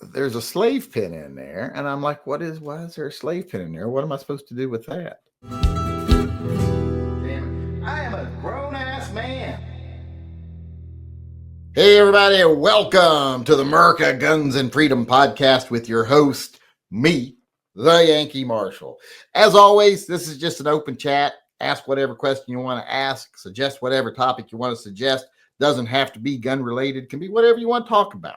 there's a slave pin in there. And I'm like, why is there a slave pin in there? What am I supposed to do with that? Damn it. I am a grown ass man. Hey, everybody, welcome to the MURCA Guns and Freedom podcast with your host, me, the Yankee Marshal. As always, this is just an open chat. Ask whatever question you want to ask, suggest whatever topic you want to suggest. Doesn't have to be gun related, can be whatever you want to talk about.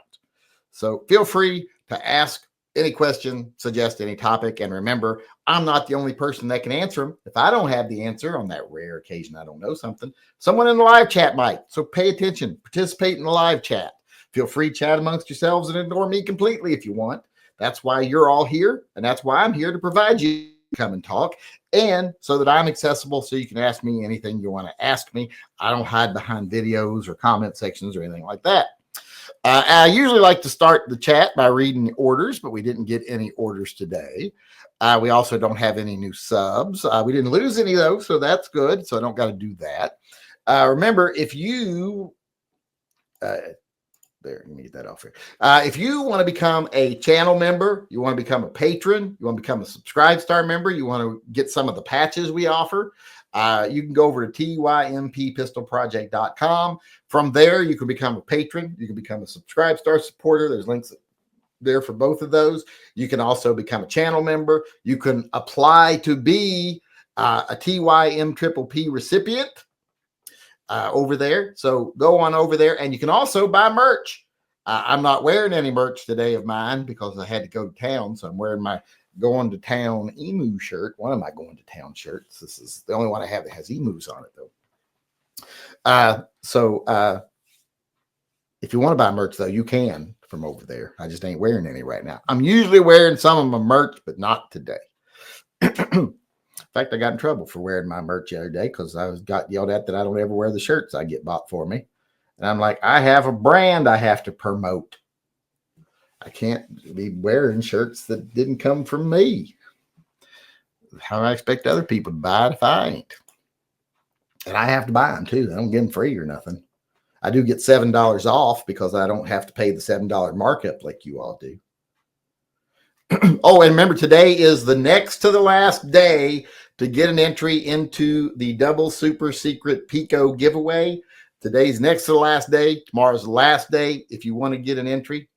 So feel free to ask any question, suggest any topic, and remember, I'm not the only person that can answer them. If I don't have the answer on that rare occasion I don't know something, someone in the live chat might. So pay attention, participate in the live chat. Feel free to chat amongst yourselves and ignore me completely if you want. That's why you're all here, and that's why I'm here to provide you come and talk, and so that I'm accessible so you can ask me anything you want to ask me. I don't hide behind videos or comment sections or anything like that. I usually like to start the chat by reading the orders, but we didn't get any orders today. We also don't have any new subs. We didn't lose any of those, so that's good. So I don't got to do that. Remember, if you there, you need that off here. If you want to become a channel member, you want to become a patron, you want to become a Subscribe Star member, you want to get some of the patches we offer, you can go over to tympistolproject.com. From there, you can become a patron. You can become a Subscribe Star supporter. There's links there for both of those. You can also become a channel member. You can apply to be a TYMP recipient over there. So go on over there, and you can also buy merch. I'm not wearing any merch today of mine because I had to go to town. So I'm wearing my going to town emu shirt. One of my going to town shirts. This is the only one I have that has emus on it though. So if you want to buy merch though, you can from over there. I just ain't wearing any right now. I'm usually wearing some of my merch, but not today. In fact, I got in trouble for wearing my merch the other day because I got yelled at that I don't ever wear the shirts I get bought for me. And I'm like, I have a brand I have to promote. I can't be wearing shirts that didn't come from me. How do I expect other people to buy it if I ain't? And I have to buy them too. I don't get them free or nothing. I do get $7 off because I don't have to pay the $7 markup like you all do. Oh, and remember, today is the next to the last day to get an entry into the double super secret Pico giveaway. Today's next to the last day. Tomorrow's the last day. If you want to get an entry,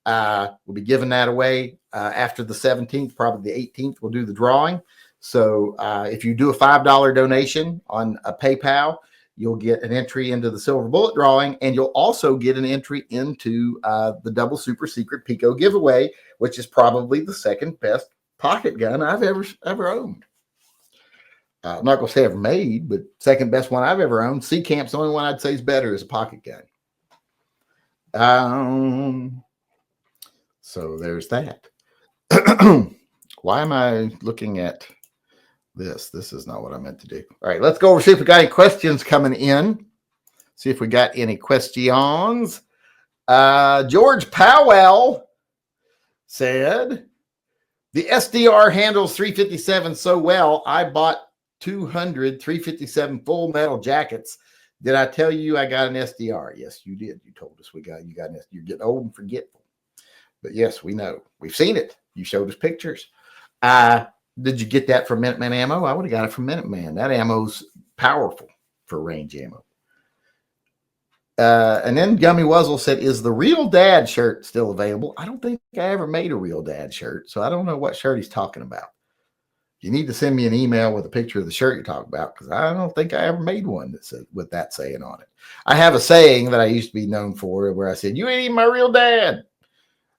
we'll be giving that away after the 17th, probably the 18th. We'll do the drawing. So if you do a $5 donation on a PayPal, you'll get an entry into the silver bullet drawing, and you'll also get an entry into the double super secret Pico giveaway, which is probably the second best pocket gun I've ever owned. I'm not going to say ever made, but second best one I've ever owned. Sea Camp's the only one I'd say is better as a pocket gun. So there's that. Why am I looking at this? This is not what I meant to do. All right, let's go over see if we got any questions coming in. See if we got any questions. George Powell said, the SDR handles 357 so well, I bought 200 357 full metal jackets. Did I tell you I got an SDR? Yes, you did. You told us you got an SDR. You're getting old and forgetful. But yes, we know. We've seen it. You showed us pictures. Did you get that from Minuteman ammo? I would have got it from Minuteman. That ammo's powerful for range ammo. And then Gummy Wuzzle said, is the Real Dad shirt still available? I don't think I ever made a Real Dad shirt, so I don't know what shirt he's talking about. You need to send me an email with a picture of the shirt you're talking about, because I don't think I ever made one that said, with that saying on it. I have a saying that I used to be known for where I said, you ain't even my real dad.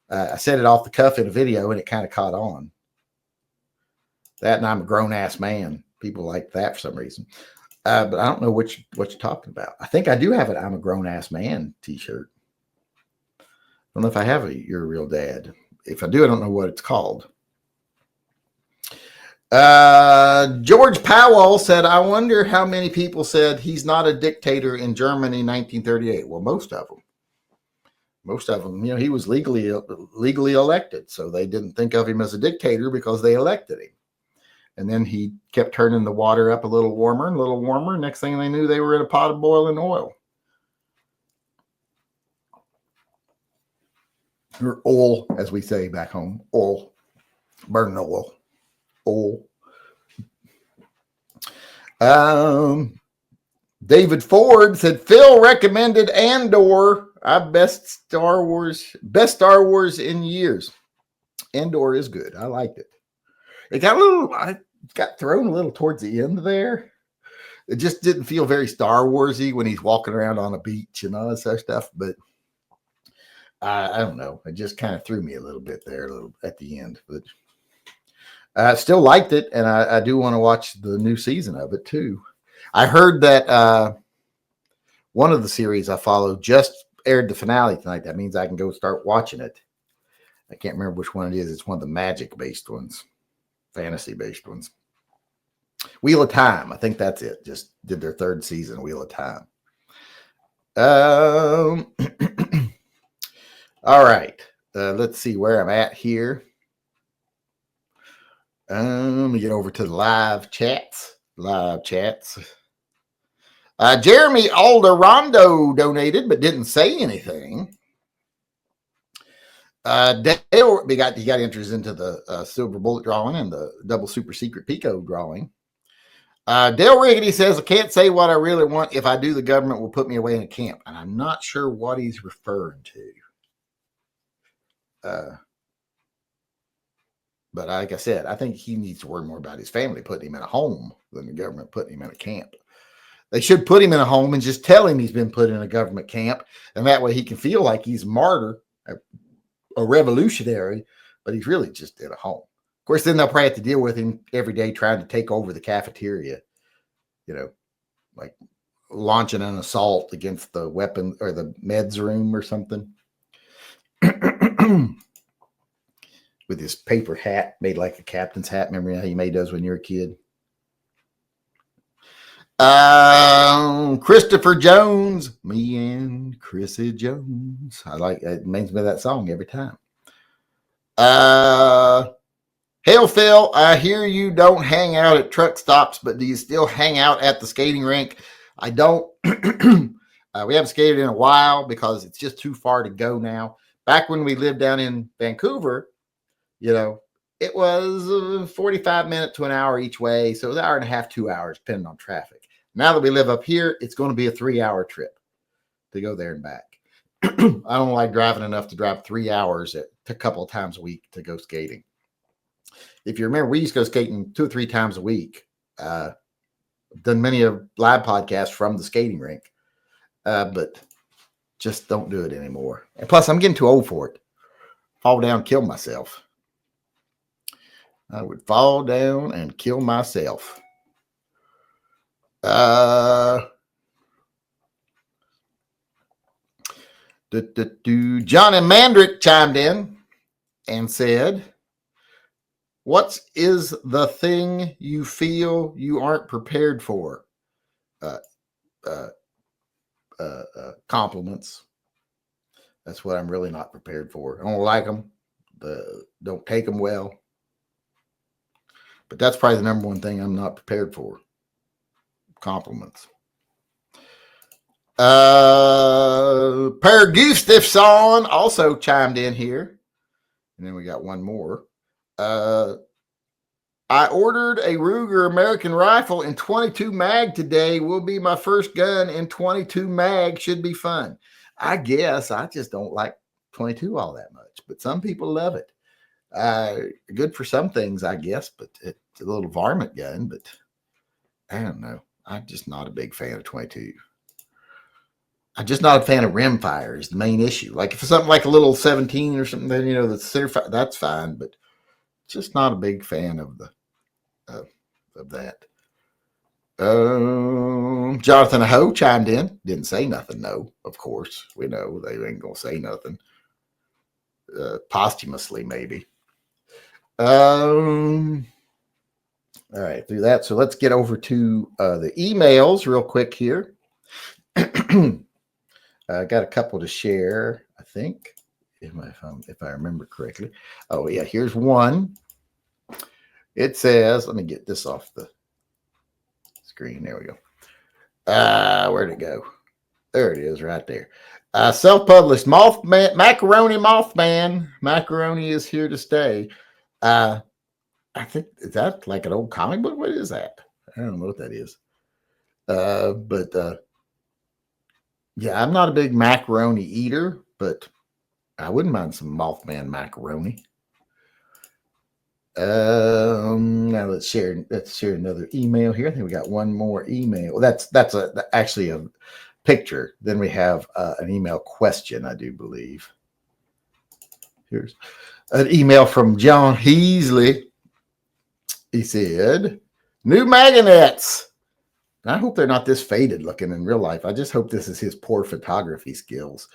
I said it off the cuff in a video, and it kind of caught on. That, and I'm a grown-ass man. People like that for some reason. But I don't know what you're talking about. I think I do have an I'm a grown-ass man t-shirt. I don't know if I have a You're a Real Dad. If I do, I don't know what it's called. George Powell said, I wonder how many people said he's not a dictator in Germany in 1938. Well, most of them. Most of them, he was legally elected. So they didn't think of him as a dictator because they elected him. And then he kept turning the water up a little warmer and a little warmer. Next thing they knew, they were in a pot of boiling oil. or oil, as we say back home. Oil, burning oil, oil. David Ford said Phil recommended Andor. Best Star Wars in years. Andor is good. I liked it. It got I got thrown a little towards the end there. It just didn't feel very Star Warsy when he's walking around on a beach and all that sort of stuff. But I don't know. It just kind of threw me a little bit there, at the end. But I still liked it, and I do want to watch the new season of it too. I heard that one of the series I follow just aired the finale tonight. That means I can go start watching it. I can't remember which one it is. It's one of the magic-based ones, fantasy-based ones. Wheel of Time. I think that's it. Just did their third season, Wheel of Time. All right. Let's see where I'm at here. Let me get over to the live chats. Jeremy Alderondo donated, but didn't say anything. Dale, he got entries into the silver bullet drawing and the double super secret Pico drawing. Dale Riggedy says, I can't say what I really want. If I do, the government will put me away in a camp. And I'm not sure what he's referring to. But like I said, I think he needs to worry more about his family putting him in a home than the government putting him in a camp. They should put him in a home and just tell him he's been put in a government camp. And that way he can feel like he's a martyr, a revolutionary, but he's really just in a home. Of course, then they'll probably have to deal with him every day trying to take over the cafeteria, like launching an assault against the weapon or the meds room or something. With his paper hat made like a captain's hat. Remember how you made those when you were a kid? Christopher Jones, me and Chrissy Jones. It makes me that song every time. Hail Phil, I hear you don't hang out at truck stops, but do you still hang out at the skating rink? I don't. We haven't skated in a while because it's just too far to go now. Back when we lived down in Vancouver, it was 45 minutes to an hour each way. So it was an hour and a half, 2 hours, depending on traffic. Now that we live up here, it's going to be a 3-hour trip to go there and back. I don't like driving enough to drive 3 hours a couple of times a week to go skating. If you remember, we used to go skating 2 or 3 times a week. Done many of live podcasts from the skating rink, but just don't do it anymore. And plus, I'm getting too old for it. Fall down, kill myself. I would fall down and kill myself. Johnny Mandrick chimed in and said, what is the thing you feel you aren't prepared for? Compliments. That's what I'm really not prepared for. I don't like them. Don't take them well. But that's probably the number one thing I'm not prepared for. Compliments. Per Gustafsson also chimed in here. And then we got one more. I ordered a Ruger American rifle in 22 mag today. Will be my first gun in 22 mag. Should be fun. I guess I just don't like 22 all that much, but some people love it. Good for some things, I guess, but it's a little varmint gun, but I don't know. I'm just not a big fan of 22. I'm just not a fan of rimfire is the main issue. Like if it's something like a little 17 or something, then, the center fire, that's fine, but just not a big fan of that. Jonathan Ho chimed in, didn't say nothing. No, of course, we know they ain't gonna say nothing. Posthumously, maybe. All right, through that. So let's get over to the emails real quick here. I got a couple to share, I think, if I remember correctly. Oh, yeah, here's one. It says, let me get this off the screen. There we go. Where'd it go? There it is right there. Self-published Mothman, Macaroni Mothman. Macaroni is here to stay. I think, is that like an old comic book? What is that? I don't know what that is. But yeah, I'm not a big macaroni eater, but I wouldn't mind some Mothman macaroni. Now let's share another email here. I think we got one more email. That's actually a picture. Then we have an email question, I do believe. Here's an email from John Heasley. He said, "New magnets." And I hope they're not this faded looking in real life. I just hope this is his poor photography skills.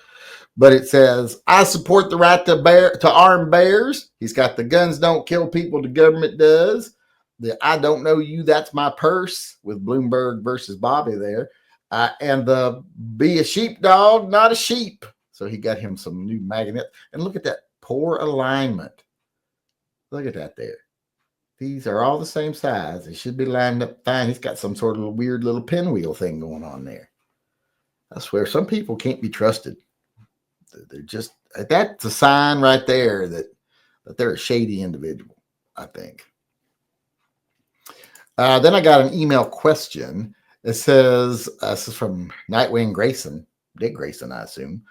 But it says, "I support the right to arm bears." He's got the "guns don't kill people, the government does." The "I don't know you, that's my purse" with Bloomberg versus Bobby there. And the "be a sheepdog, not a sheep." So he got him some new magnets. And look at that poor alignment. Look at that there. These are all the same size. They should be lined up fine. He's got some sort of weird little pinwheel thing going on there. I swear, some people can't be trusted. They're just, that's a sign right there that they're a shady individual, I think. Then I got an email question. It says, this is from Nightwing Grayson, Dick Grayson, I assume.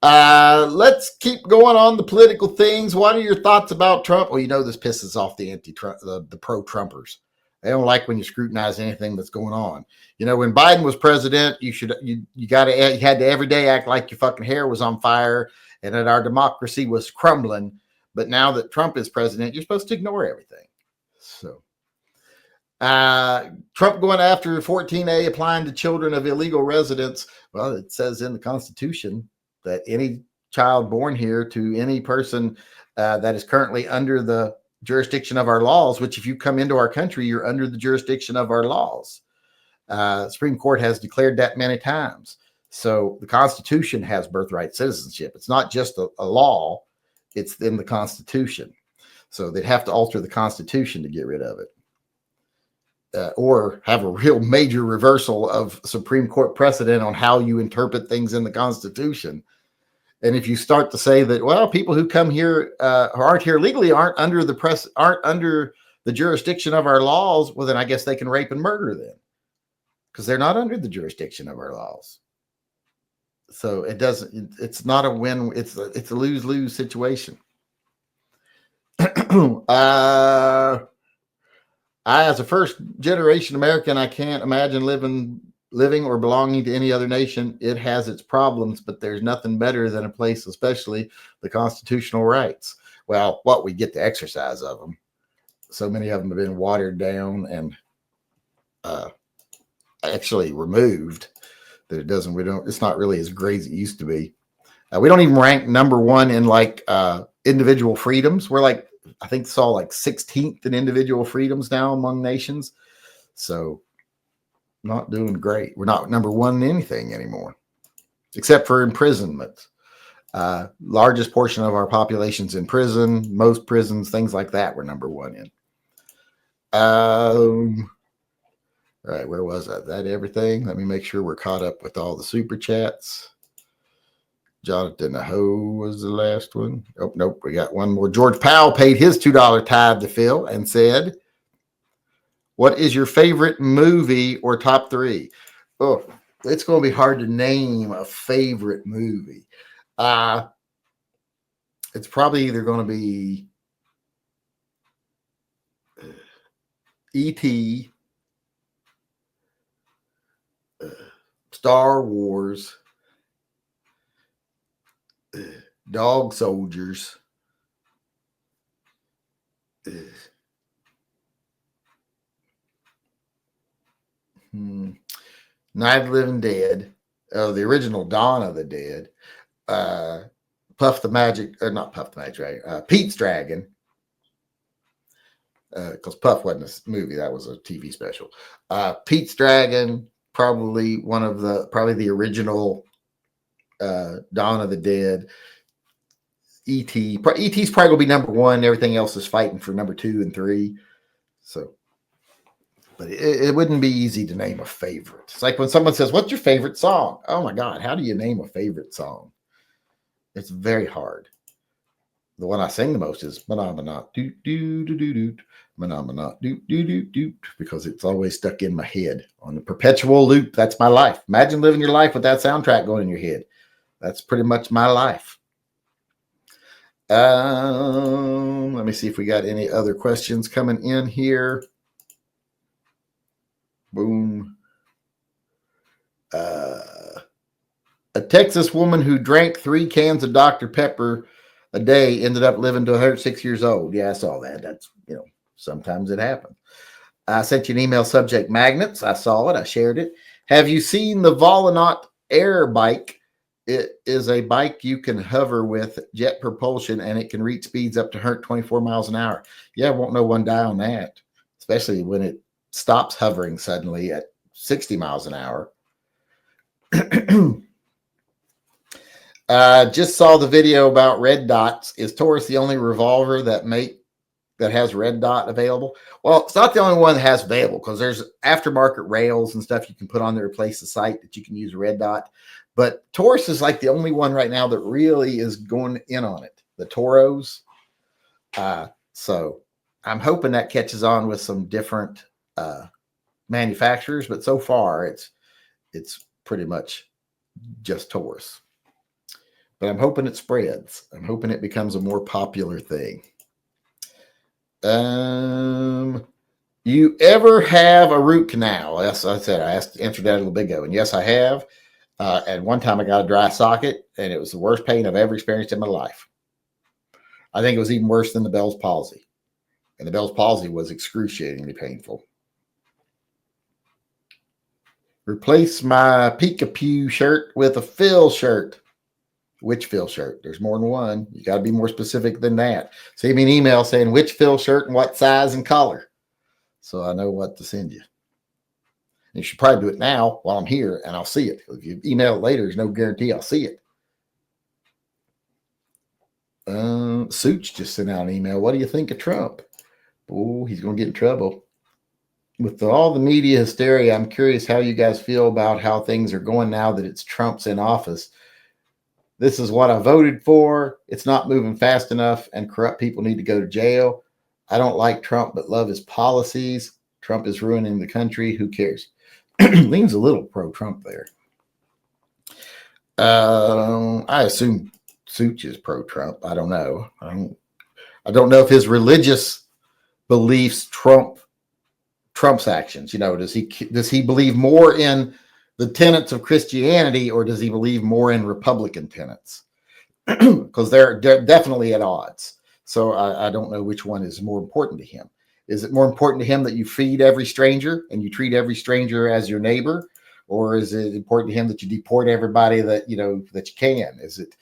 Let's keep going on the political things. What are your thoughts about Trump? Well, you know, this pisses off the the pro-Trumpers. They don't like when you scrutinize anything that's going on. You know, when Biden was president, you had to every day act like your fucking hair was on fire and that our democracy was crumbling. But now that Trump is president, you're supposed to ignore everything. So, Trump going after 14A applying to children of illegal residents. Well, it says in the Constitution that any child born here to any person that is currently under the jurisdiction of our laws, which if you come into our country, you're under the jurisdiction of our laws. Supreme Court has declared that many times. So the Constitution has birthright citizenship. It's not just a law, it's in the Constitution. So they'd have to alter the Constitution to get rid of it. Or have a real major reversal of Supreme Court precedent on how you interpret things in the Constitution. And if you start to say that, well, people who come here or aren't here legally aren't under the jurisdiction of our laws, well, then I guess they can rape and murder then, because they're not under the jurisdiction of our laws. So it's not a win. It's a lose-lose situation. I, as a first-generation American, I can't imagine living or belonging to any other nation. It has its problems, but there's nothing better than a place, especially the constitutional rights. Well, we get the exercise of them. So many of them have been watered down and actually removed that it's not really as great as it used to be. We don't even rank number one in like individual freedoms. We're like, I think saw like 16th in individual freedoms now among nations. So not doing great. We're not number one in anything anymore, except for imprisonment. Largest portion of our population's in prison. Most prisons, things like that, we're number one in. All right, where was that? That everything? Let me make sure we're caught up with all the super chats. Jonathan Aho was the last one. Oh, nope, we got one more. George Powell paid his $2 tithe to Phil and said, "What is your favorite movie or top three?" Oh, it's going to be hard to name a favorite movie. It's probably either going to be E.T., Star Wars, Dog Soldiers, Night of the Living Dead, the original Dawn of the Dead, Puff the Magic, or not Puff the Magic Dragon, Pete's Dragon, because Puff wasn't a movie, that was a TV special. Pete's Dragon, probably the original Dawn of the Dead. E.T. E.T.'s probably gonna be number one. Everything else is fighting for number 2 and 3. So, but it wouldn't be easy to name a favorite. It's like when someone says, "What's your favorite song?" Oh my God, how do you name a favorite song? It's very hard. The one I sing the most is Manamana do do do do do Manamana do do do do because it's always stuck in my head on the perpetual loop. That's my life. Imagine living your life with that soundtrack going in your head. That's pretty much my life. Let me see if we got any other questions coming in here. Boom. A Texas woman who drank 3 cans of Dr. Pepper a day ended up living to 106 years old. Yeah, I saw that. That's, sometimes it happens. I sent you an email subject magnets. I saw it. I shared it. Have you seen the Volonaut Air bike? It is a bike you can hover with jet propulsion, and it can reach speeds up to 124 miles an hour. Yeah, won't no one die on that, especially when it stops hovering suddenly at 60 miles an hour. Just saw the video about red dots. Is Taurus the only revolver that has red dot available? Well, it's not the only one that has available, because there's aftermarket rails and stuff you can put on to replace the sight that you can use a red dot. But Taurus is like the only one right now that really is going in on it. The Toros. So I'm hoping that catches on with some different manufacturers, but so far it's pretty much just Taurus. But I'm hoping it spreads. I'm hoping it becomes a more popular thing. You ever have a root canal? Yes, I said I answered that a little bit ago, and yes, I have. And one time I got a dry socket, and it was the worst pain I've ever experienced in my life. I think it was even worse than the Bell's palsy, and the Bell's palsy was excruciatingly painful. Replace my Peek-a-Pew shirt with a Phil shirt. Which Phil shirt? There's more than one. You got to be more specific than that. Send me an email saying which Phil shirt and what size and color, so I know what to send you. And you should probably do it now while I'm here, and I'll see it. If you email it later, there's no guarantee I'll see it. Suits just sent out an email. What do you think of Trump? Oh, he's going to get in trouble. With all the media hysteria, I'm curious how you guys feel about how things are going now that it's Trump's in office. This is what I voted for. It's not moving fast enough, and corrupt people need to go to jail. I don't like Trump, but love his policies. Trump is ruining the country. Who cares? Leans a little pro-Trump there. I assume Such is pro-Trump. I don't know. I don't know if his religious beliefs Trump's actions. Does he believe more in the tenets of Christianity, or does he believe more in Republican tenets? Because they're definitely at odds. So I don't know which one is more important to him. Is it more important to him that you feed every stranger and you treat every stranger as your neighbor? Or is it important to him that you deport everybody that you can? Is it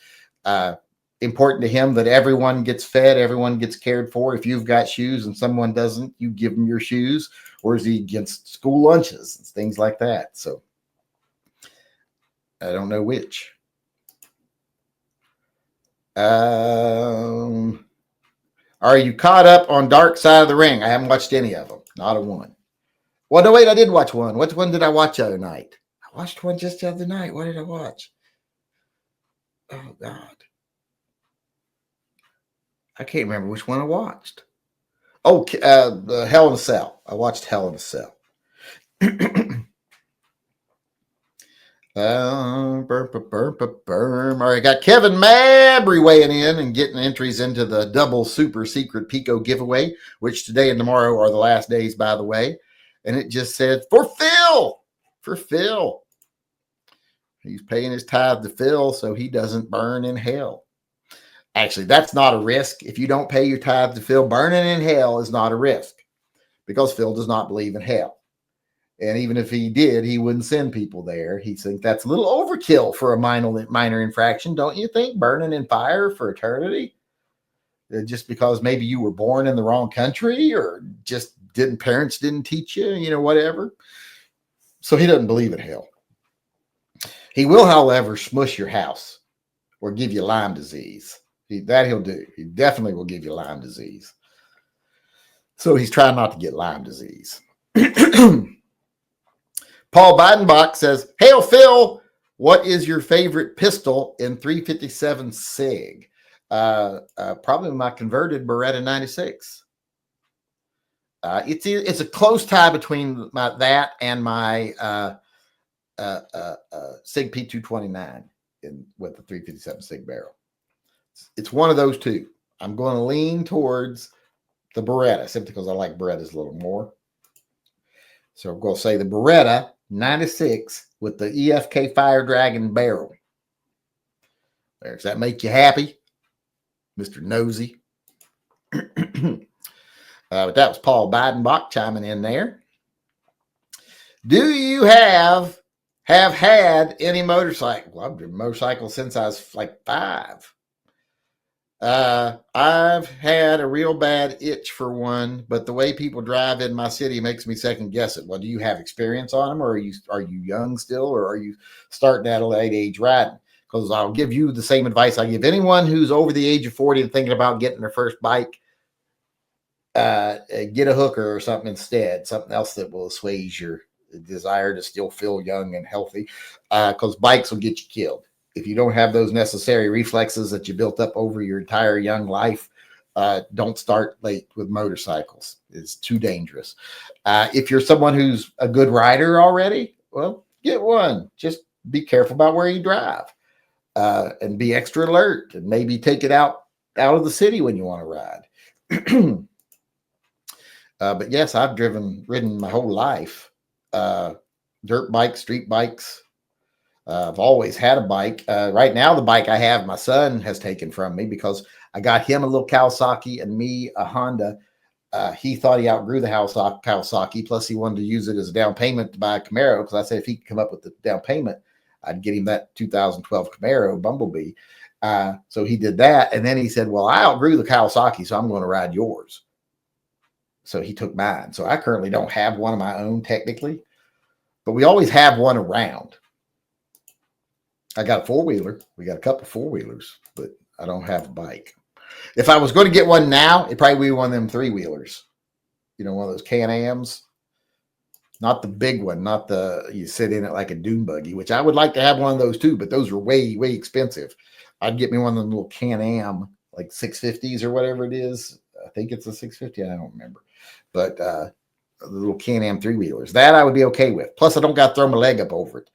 important to him that everyone gets fed, everyone gets cared for? If you've got shoes and someone doesn't, you give them your shoes? Or is he against school lunches and things like that? So I don't know which. Are you caught up on Dark Side of the Ring? I haven't watched any of them. Not a one. Well, no, wait, I did watch one. Which one did I watch the other night? I watched one just the other night. What did I watch? Oh, God. I can't remember which one I watched. Oh, Hell in a Cell. I watched Hell in a Cell. All right, got Kevin Mabry weighing in and getting entries into the double super secret Pico giveaway, which today and tomorrow are the last days, by the way. And it just said, for Phil. He's paying his tithe to Phil so he doesn't burn in hell. Actually, that's not a risk. If you don't pay your tithe to Phil, burning in hell is not a risk, because Phil does not believe in hell. And even if he did, he wouldn't send people there. He thinks that's a little overkill for a minor infraction, don't you think? Burning in fire for eternity? Just because maybe you were born in the wrong country, or just parents didn't teach you, whatever. So he doesn't believe in hell. He will, however, smush your house or give you Lyme disease. He'll do. He definitely will give you Lyme disease. So he's trying not to get Lyme disease. Paul Bidenbach says, "Hail Phil, What is your favorite pistol in 357 SIG? Probably my converted Beretta 96. It's a close tie between that and my SIG P229 with the 357 SIG barrel. It's one of those two. I'm going to lean towards the Beretta simply because I like Berettas a little more. So I'm going to say the Beretta 96 with the EFK Fire Dragon barrel. Does that make you happy, Mr. Nosy? But that was Paul Bidenbach chiming in there. Do you have had any motorcycle? Well, I've driven motorcycles since I was like 5. I've had a real bad itch for one, but the way people drive in my city makes me second guess it. Well, do you have experience on them, or are you young still, or are you starting at a late age riding? Because I'll give you the same advice I give anyone who's over the age of 40 and thinking about getting their first bike. Get a hooker or something instead, something else that will assuage your desire to still feel young and healthy, because bikes will get you killed. If you don't have those necessary reflexes that you built up over your entire young life, don't start late with motorcycles. It's too dangerous. If you're someone who's a good rider already, well, get one. Just be careful about where you drive, and be extra alert, and maybe take it out of the city when you want to ride. But yes, I've ridden my whole life. Dirt bikes, street bikes. I've always had a bike. Right now, the bike I have, my son has taken from me because I got him a little Kawasaki and me a Honda. He thought he outgrew the Kawasaki. Plus, he wanted to use it as a down payment to buy a Camaro, because I said if he could come up with the down payment, I'd get him that 2012 Camaro Bumblebee. So he did that. And then he said, well, I outgrew the Kawasaki, so I'm going to ride yours. So he took mine. So I currently don't have one of my own technically, but we always have one around. I got a 4-wheeler. We got a couple of 4-wheelers, but I don't have a bike. If I was going to get one now, it'd probably be one of them 3-wheelers. You know, one of those Can-Ams. Not the big one, not you sit in it like a dune buggy, which I would like to have one of those too, but those are way, way expensive. I'd get me one of them little Can-Am, like 650s or whatever it is. I think it's a 650. I don't remember. But the little Can-Am 3-wheelers, that I would be okay with. Plus, I don't got to throw my leg up over it.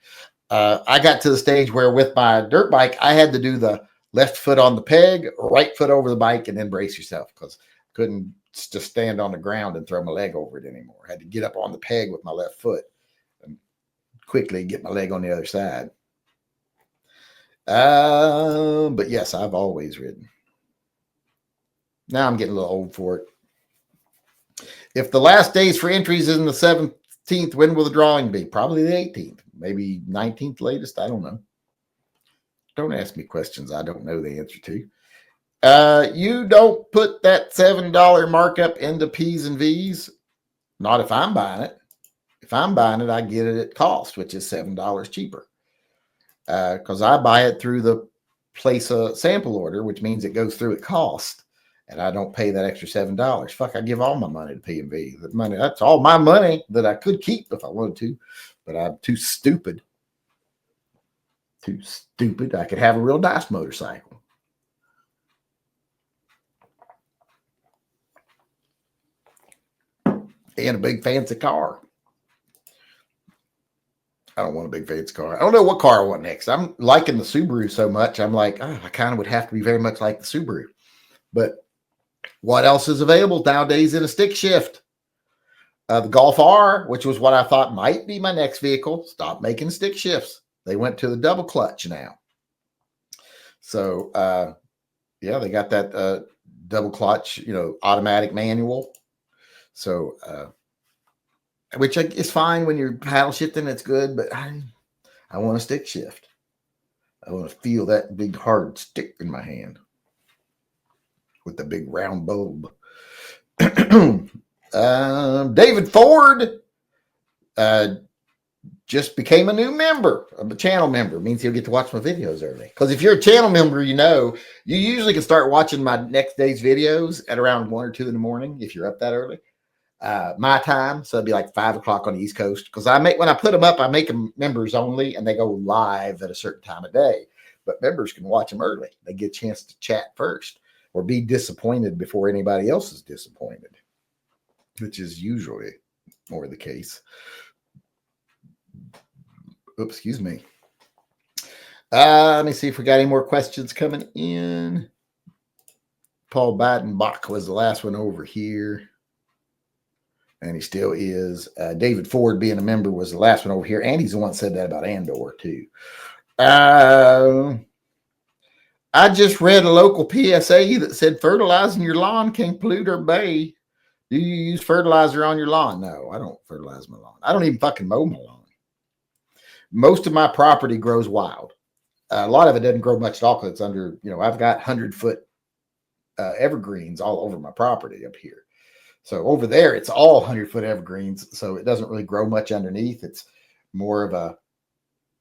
I got to the stage where with my dirt bike, I had to do the left foot on the peg, right foot over the bike, and then brace yourself, because I couldn't just stand on the ground and throw my leg over it anymore. I had to get up on the peg with my left foot and quickly get my leg on the other side. But yes, I've always ridden. Now I'm getting a little old for it. If the last days for entries is in the 17th, when will the drawing be? Probably the 18th, maybe 19th latest. I don't know. Don't ask me questions I don't know the answer to. You don't put that $7 markup into P's and V's. Not if I'm buying it. If I'm buying it, I get it at cost, which is $7 cheaper. Because I buy it through the place a sample order, which means it goes through at cost. And I don't pay that extra $7. Fuck, I give all my money to P&V. That money, that's all my money that I could keep if I wanted to, but I'm too stupid. Too stupid. I could have a real nice motorcycle. And a big fancy car. I don't want a big fancy car. I don't know what car I want next. I'm liking the Subaru so much. I'm like, oh, I kind of would have to be very much like the Subaru. But what else is available nowadays in a stick shift? The Golf R, which was what I thought might be my next vehicle, stopped making stick shifts. They went to the double clutch now. So, yeah, they got that double clutch, automatic manual. So, which is fine when you're paddle shifting. It's good, but I want a stick shift. I want to feel that big hard stick in my hand with the big round bulb. David Ford just became a new member, a channel member. It means he'll get to watch my videos early. Because if you're a channel member, you usually can start watching my next day's videos at around 1 or 2 in the morning if you're up that early. my time. So it'd be like 5 o'clock on the East Coast. Because when I put them up, I make them members only, and they go live at a certain time of day. But members can watch them early. They get a chance to chat first or be disappointed before anybody else is disappointed, which is usually more the case. Oops, excuse me. Let me see if we got any more questions coming in. Paul Bidenbach was the last one over here. And he still is. David Ford, being a member, was the last one over here. And he's the one that said that about Andor, too. I just read a local PSA that said fertilizing your lawn can pollute our bay. Do you use fertilizer on your lawn? No, I don't fertilize my lawn. I don't even fucking mow my lawn. Most of my property grows wild. A lot of it doesn't grow much at all because it's under, I've got 100-foot evergreens all over my property up here. So over there, it's all 100-foot evergreens. So it doesn't really grow much underneath. It's more of a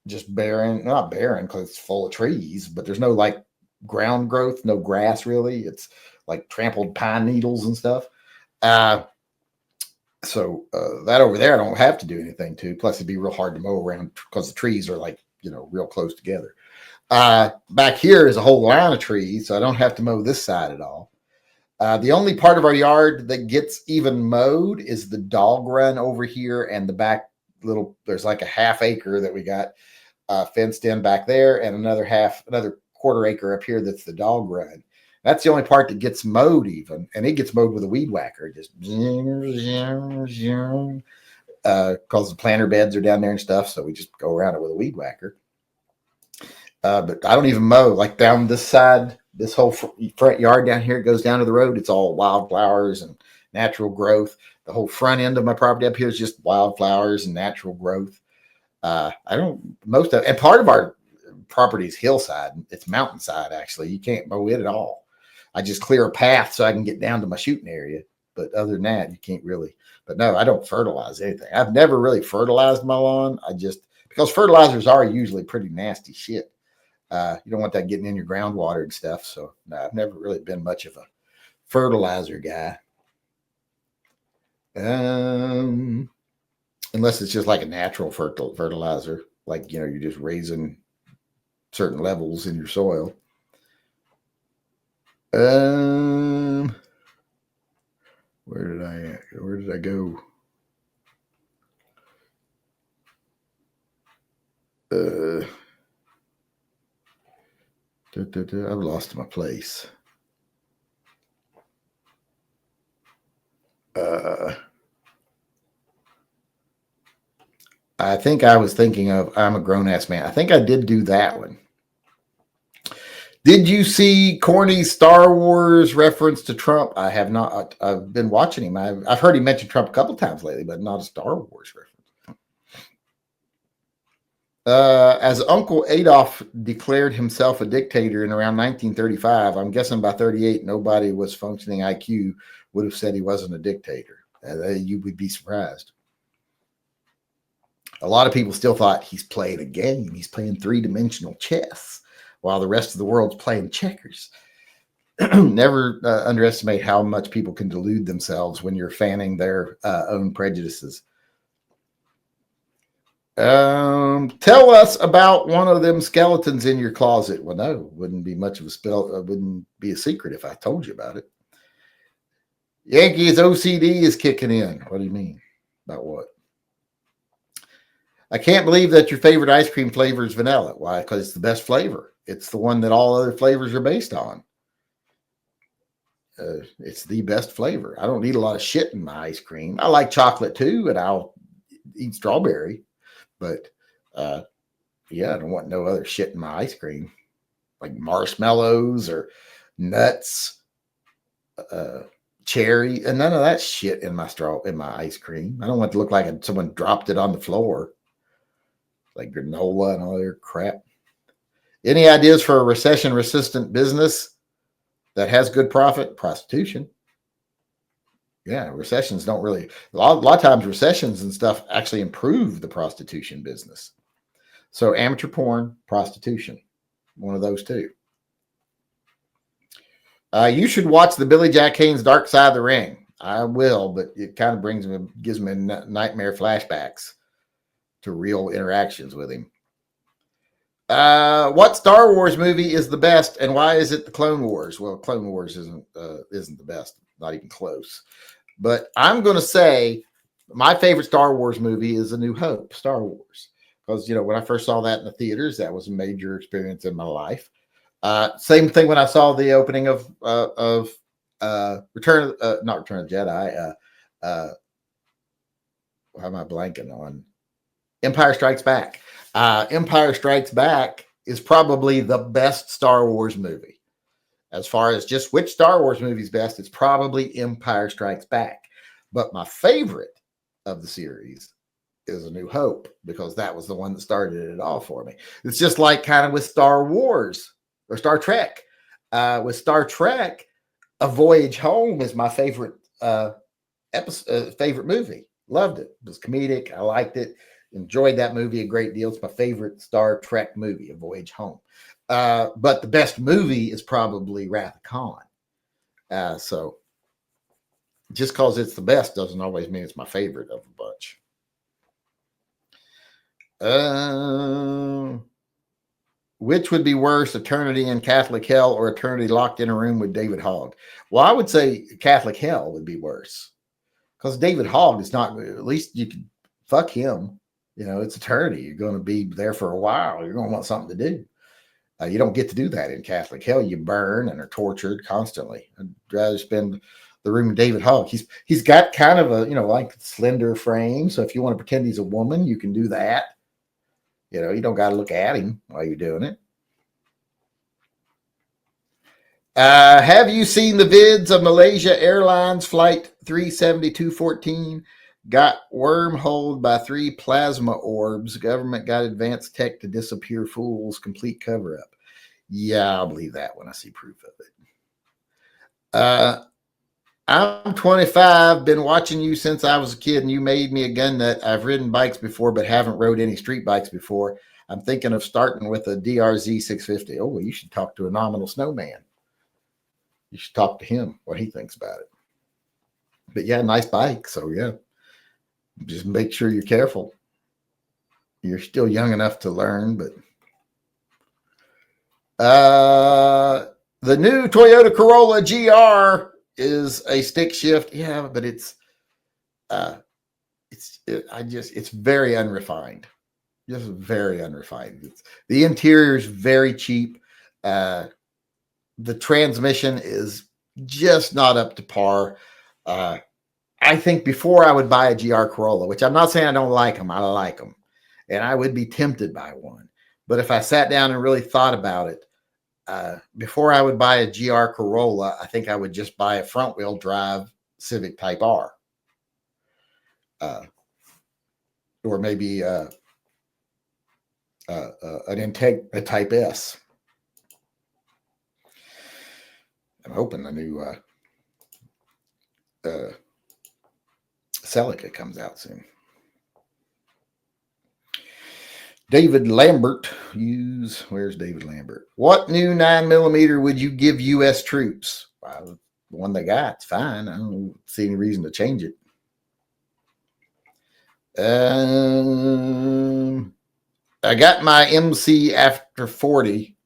just barren, not barren because it's full of trees, but there's no like ground growth, no grass really. It's like trampled pine needles and stuff. So that over there, I don't have to do anything to. Plus, it'd be real hard to mow around because the trees are like, real close together. Back here is a whole line of trees, so I don't have to mow this side at all. The only part of our yard that gets even mowed is the dog run over here and the back there's like a half acre that we got fenced in back there and another quarter acre up here that's the dog run. That's the only part that gets mowed even, and it gets mowed with a weed whacker. Just because the planter beds are down there and stuff, so we just go around it with a weed whacker. But I don't even mow. Like down this side, this whole front yard down here, it goes down to the road. It's all wildflowers and natural growth. The whole front end of my property up here is just wildflowers and natural growth. And part of our property is hillside. It's mountainside, actually. You can't mow it at all. I just clear a path so I can get down to my shooting area. But other than that, you can't really. But no, I don't fertilize anything. I've never really fertilized my lawn. Because fertilizers are usually pretty nasty shit. You don't want that getting in your groundwater and stuff. So no, I've never really been much of a fertilizer guy. Unless it's just like a natural fertilizer, like, you're just raising certain levels in your soil. Where did I go? I've lost my place. I think I was thinking of I'm a grown-ass man. I think I did do that one. Did you see Corny's Star Wars reference to Trump? I have not. I've been watching him. I've heard him mention Trump a couple times lately, but not a Star Wars reference. As Uncle Adolf declared himself a dictator in around 1935, I'm guessing by 38, nobody with functioning IQ would have said he wasn't a dictator. You would be surprised. A lot of people still thought he's playing a game. He's playing three-dimensional chess while the rest of the world's playing checkers. Never underestimate how much people can delude themselves when you're fanning their own prejudices. Tell us about one of them skeletons in your closet. Well, no, wouldn't be much of a spell. Wouldn't be a secret if I told you about it. Yankees OCD is kicking in. What do you mean? About what? I can't believe that your favorite ice cream flavor is vanilla. Why? Because it's the best flavor. It's the one that all other flavors are based on. It's the best flavor. I don't need a lot of shit in my ice cream. I like chocolate too, and I'll eat strawberry. But I don't want no other shit in my ice cream, like marshmallows or nuts, cherry, and none of that shit in my ice cream. I don't want it to look like someone dropped it on the floor, like granola and all their crap. Any ideas for a recession-resistant business that has good profit? Prostitution. Yeah, recessions don't really. A lot of times, recessions and stuff actually improve the prostitution business. So, amateur porn, prostitution, one of those two. You should watch the Billy Jack Haynes Dark Side of the Ring. I will, but it kind of gives me nightmare flashbacks to real interactions with him. What Star Wars movie is the best, and why is it the Clone Wars? Well, Clone Wars isn't the best, not even close. But I'm going to say my favorite Star Wars movie is A New Hope, Star Wars, because when I first saw that in the theaters, that was a major experience in my life. Same thing when I saw the opening of not Return of the Jedi. How am I blanking on Empire Strikes Back? Empire Strikes Back is probably the best Star Wars movie. As far as just which Star Wars movie is best, it's probably Empire Strikes Back. But my favorite of the series is A New Hope, because that was the one that started it all for me. It's just like kind of with Star Wars or Star Trek. With Star Trek, A Voyage Home is my favorite favorite movie. Loved it. It was comedic. I liked it. Enjoyed that movie a great deal. It's my favorite Star Trek movie, A Voyage Home. But the best movie is probably Wrath of Khan. So just because it's the best doesn't always mean it's my favorite of the bunch. Which would be worse, eternity in Catholic hell or eternity locked in a room with David Hogg? Well, I would say Catholic hell would be worse, because David Hogg is not, at least you can fuck him. It's eternity. You're going to be there for a while. You're going to want something to do. You don't get to do that in Catholic hell. You burn and are tortured constantly. I'd rather spend the room with David Hogg. He's got kind of a, like slender frame. So if you want to pretend he's a woman, you can do that. You don't got to look at him while you're doing it. Have you seen the vids of Malaysia Airlines Flight 37214? Got wormholed by 3 plasma orbs. Government got advanced tech to disappear fools. Complete cover up. Yeah, I'll believe that when I see proof of it. I'm 25. Been watching you since I was a kid, and you made me a gun nut. I've ridden bikes before, but haven't rode any street bikes before. I'm thinking of starting with a DRZ 650. Oh, well, you should talk to a Nominal Snowman. You should talk to him, what he thinks about it. But yeah, nice bike. So yeah. Just make sure you're careful. You're still young enough to learn, but the new Toyota Corolla GR is a stick shift. Yeah, but it's very unrefined. Just very unrefined. The interior is very cheap. The transmission is just not up to par. I think before I would buy a GR Corolla, which I'm not saying I don't like them, I like them, and I would be tempted by one. But if I sat down and really thought about it, before I would buy a GR Corolla, I think I would just buy a front wheel drive Civic Type R, or maybe an Integra Type S. I'm hoping the new Celica comes out soon. David Lambert, where's David Lambert? What new 9mm would you give U.S. troops? Well, the one they got, it's fine. I don't see any reason to change it. I got my MC after 40.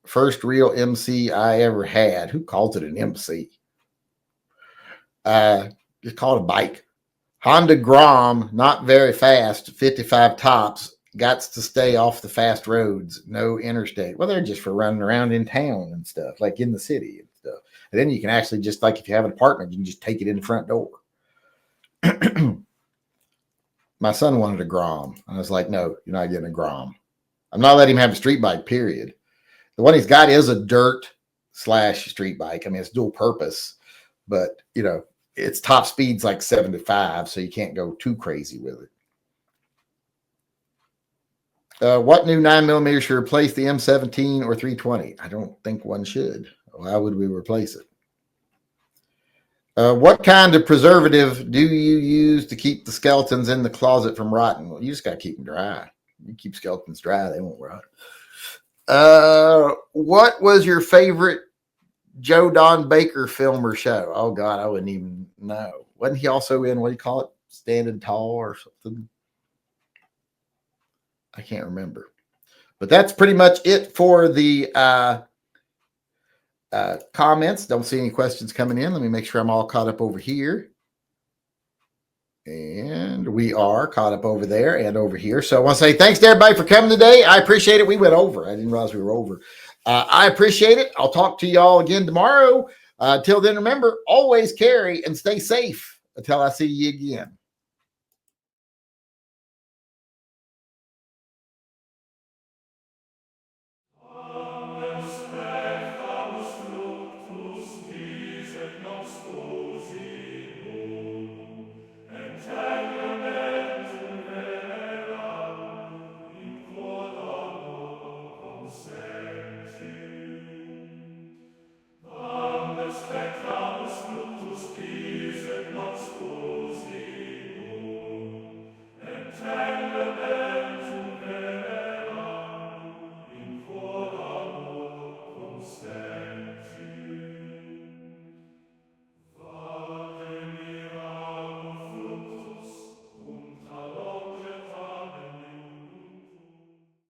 First real MC I ever had. Who calls it an MC? Just call it a bike. Honda Grom, not very fast, 55 tops. Got to stay off the fast roads, no interstate. Well, they're just for running around in town and stuff, like in the city and stuff. And then you can actually just, like if you have an apartment, you can just take it in the front door. My son wanted a Grom. I was like, no, you're not getting a Grom. I'm not letting him have a street bike, period. The one he's got is a dirt/street bike. I mean, it's dual purpose, but its top speed's like 75, so you can't go too crazy with it. What new 9mm should replace the M17 or 320? I don't think one should. Why would we replace it? What kind of preservative do you use to keep the skeletons in the closet from rotting? Well, you just got to keep them dry. You keep skeletons dry, they won't rot. What was your favorite Joe Don Baker film or show? Oh God, I wouldn't even know. wasn't he also in, what do you call it? Standing Tall or something? I can't remember. But that's pretty much it for the comments. Don't see any questions coming in. Let me make sure I'm all caught up over here. And we are caught up over there and over here. So I want to say thanks to everybody for coming today. I appreciate it. We went over. I didn't realize we were over. I appreciate it. I'll talk to y'all again tomorrow. Till then, remember, always carry and stay safe until I see you again.